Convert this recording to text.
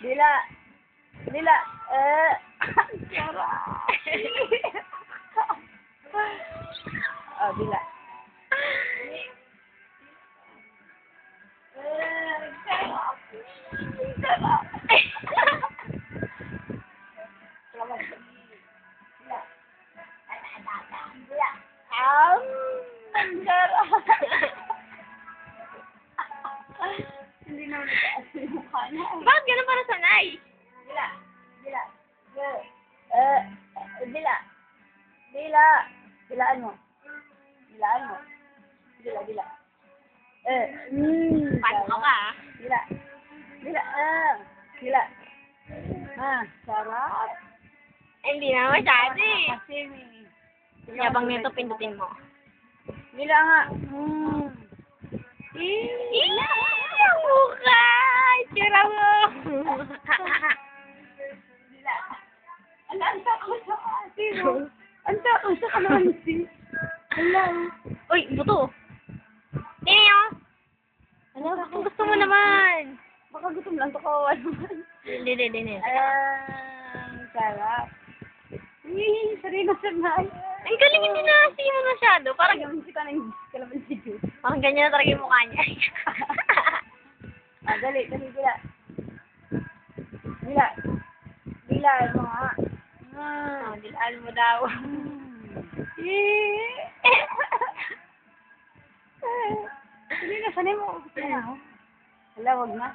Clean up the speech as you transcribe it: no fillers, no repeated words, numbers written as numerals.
Dila. Dila. Sarap. Oh, dila. Sarap. Sarap. Dila. Dila. Ang sarap. Hindi naman nagkaas yung mukha na. Bakit ganun para sanay? Dila. Dila. Dila. Dila. Dilaan mo. Dilaan mo. Dila, dila. Paano ka ba? Dila. Dila. Dila. Sarap. Hindi na masyado eh. Kasi Yabang nito, pindutin mo. Dila nga. Ang mukha! Tsura mo! Dila. Ang takot sa kasi mo. Ang takot sa kalamansi. Hello. Uy, buto! Nino! Ano? Gusto mo naman! Baka gutom lang to kawawa naman. Hindi. Ang sarap. Sarili sa bahay. Ang galing, hindi na kasi mo masyado. Parang Kalamansi ka ng kalamansi juice. parang ganyan na talaga yung mukha niya. Dali, dila. Dila. Dila, mo nga. Dilaan mo daw. Hindi na, sanay mo. Wala, wag na.